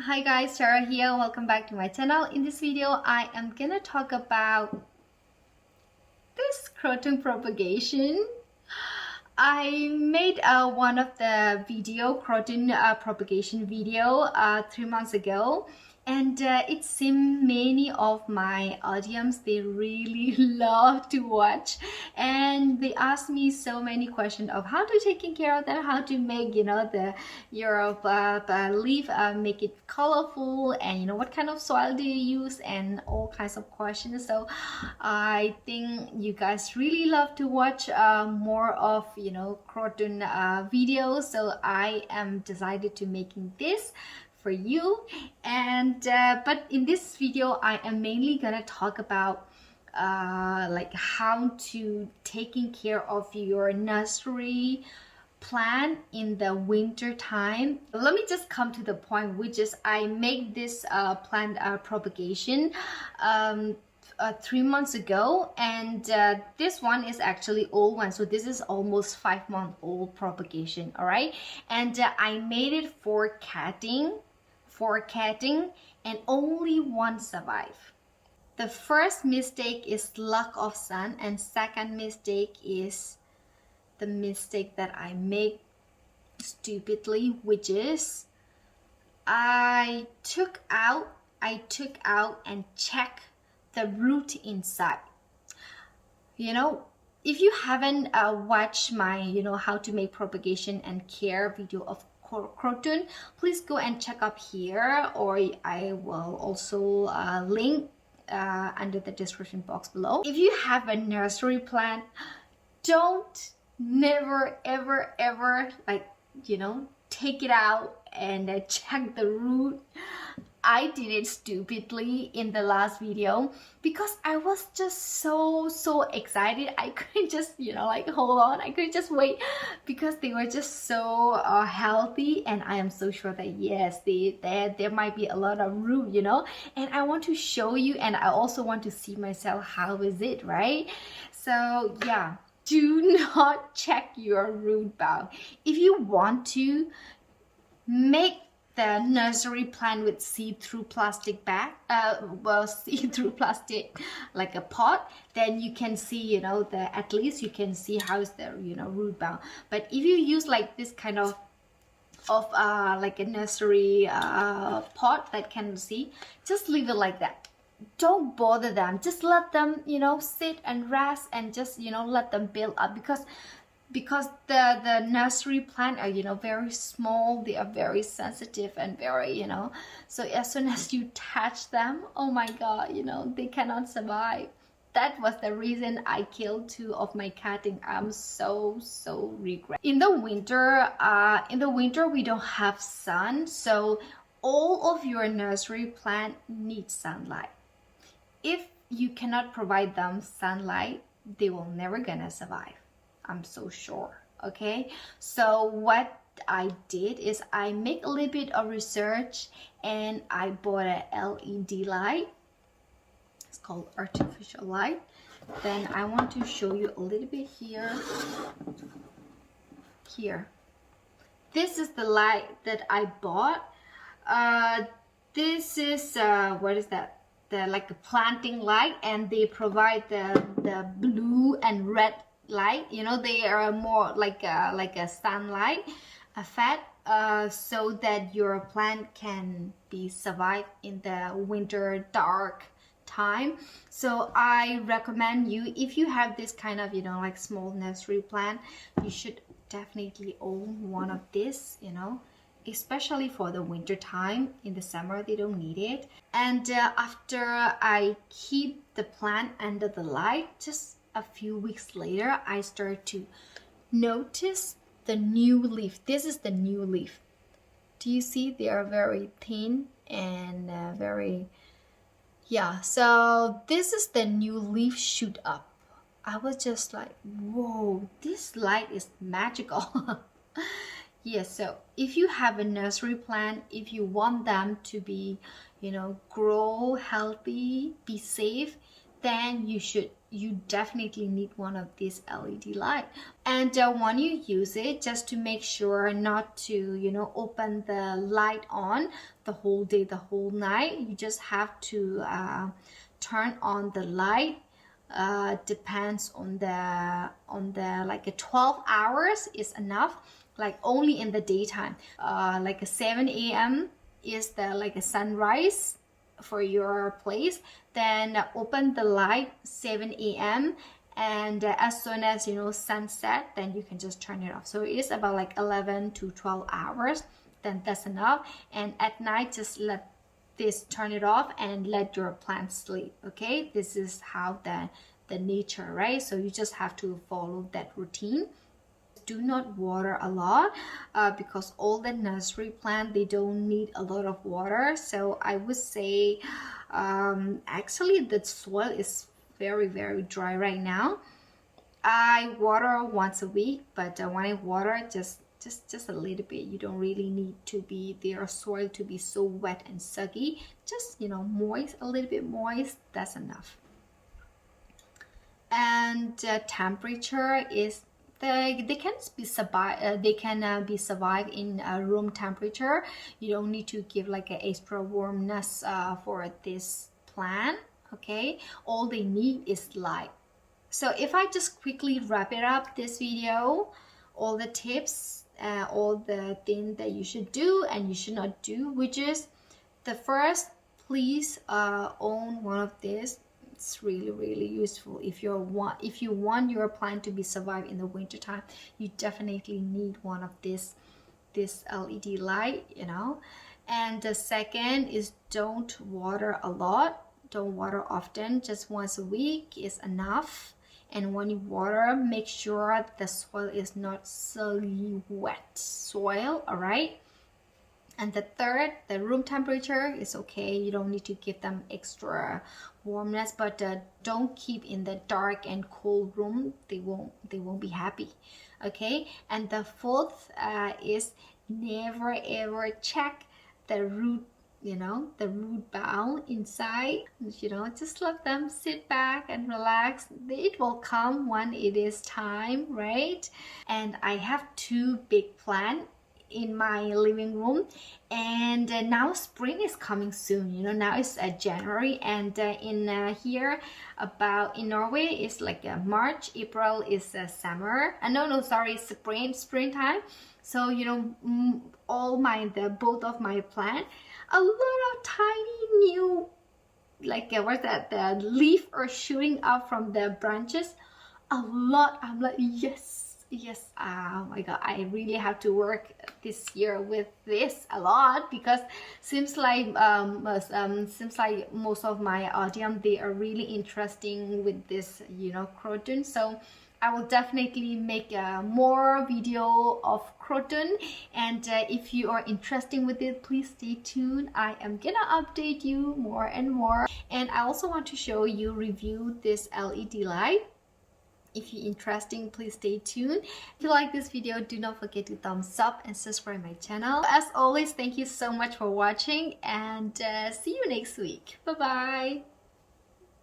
Hi guys, Sarah here. Welcome back to my channel. In this video, I am gonna talk about this Croton propagation. I made one of the Croton propagation video 3 months ago, and it seemed many of my audience, they really love to watch, and they asked me so many questions of how to taking care of them, how to make your leaf, make it colorful, and what kind of soil do you use, and all kinds of questions. So I think you guys really love to watch more of Croton videos, so I am decided to making this for you. And but in this video I am mainly gonna talk about like how to taking care of your nursery plant in the winter time. Let me just come to the point, which is I make this plant propagation 3 months ago, and this one is actually old one, so this is almost 5-month old propagation. All right, and I made it for catting, and only one survive. The first mistake is lack of sun, and second mistake is the mistake that I make stupidly, which is I took out and check the root inside. If you haven't watched my how to make propagation and care video of Croton, please go and check up here, or I will also link under the description box below. If you have a nursery plant, don't never ever take it out and check the root. I did it stupidly in the last video because I was just so excited. I couldn't just hold on, I couldn't just wait, because they were just so healthy, and I am so sure that yes, there might be a lot of root, and I want to show you, and I also want to see myself how is it, right? So yeah, do not check your root ball. If you want to make the nursery plant with see-through plastic bag, see-through plastic like a pot, then you can see at least you can see how is the root ball. But if you use like this kind of like a nursery pot that can see, just leave it like that. Don't bother them, just let them sit and rest, and just let them build up, because the nursery plant are very small, they are very sensitive, and very so as soon as you touch them, oh my god, they cannot survive. That was the reason I killed 2 of my catting. I'm so regret. In the winter we don't have sun, so all of your nursery plant need sunlight. If you cannot provide them sunlight, they will never gonna survive, I'm so sure. Okay, so what I did is I make a little bit of research, and I bought a LED light. It's called artificial light. Then I want to show you a little bit here. This is the light that I bought. This is what is that? Like a planting light, and they provide the blue and red light. They are more like a sunlight effect, so that your plant can be survive in the winter dark time. So I recommend you, if you have this kind of like small nursery plant, you should definitely own one of this, especially for the winter time. In the summer they don't need it. And after I keep the plant under the light, just a few weeks later, I start to notice the new leaf. This is the new leaf. Do you see? They are very thin and very, yeah. So this is the new leaf shoot up. I was just like, whoa, this light is magical. Yes, so if you have a nursery plant, if you want them to be, grow healthy, be safe, then you should, you definitely need one of these LED light. And when you use it, just to make sure not to, you know, open the light on the whole day, the whole night. You just have to turn on the light. Depends on the like a 12 hours is enough, like only in the daytime. Like a 7 a.m. is the like a sunrise for your place, then open the light 7 a.m. and as soon as, you know, sunset, then you can just turn it off. So it's about like 11 to 12 hours, then that's enough. And at night, just let this, turn it off and let your plant sleep. Okay, this is how the nature, right? So you just have to follow that routine. Do not water a lot because all the nursery plant, they don't need a lot of water. So I would say actually the soil is very, very dry right now. I water once a week, but when I water, just a little bit. You don't really need to be their soil to be so wet and soggy. Just, you know, moist, a little bit moist, that's enough. And temperature is they can be survived in room temperature. You don't need to give like an extra warmness for this plant. Okay, all they need is light. So if I just quickly wrap it up this video, all the tips, all the things that you should do and you should not do, which is the first, please own one of these. It's really, really useful. If you want your plant to be survive in the winter time, you definitely need one of this LED light, you know. And the second is don't water a lot, don't water often, just once a week is enough. And when you water, make sure the soil is not soggy wet soil, all right? And the third, the room temperature is okay. You don't need to give them extra warmness, but don't keep in the dark and cold room. They won't be happy. Okay. And the fourth is never ever check the root, you know, the root ball inside. You know, just let them sit back and relax. It will come when it is time, right? And I have two big plants in my living room, and now spring is coming soon. You know, now it's January, and in here about in Norway it's like March, April is summer. No, sorry, springtime. So you know, both of my plant, a lot of tiny new, like what's that, the leaf are shooting up from the branches a lot. I'm like, yes, oh my god, I really have to work this year with this a lot, because seems like most of my audience, they are really interesting with this, you know, Croton. So I will definitely make more video of Croton, and if you are interested with it, please stay tuned. I am gonna update you more and more, and I also want to show you review this LED light. If you're interested, please stay tuned. If you like this video, do not forget to thumbs up and subscribe my channel. As always, thank you so much for watching, and see you next week. Bye bye.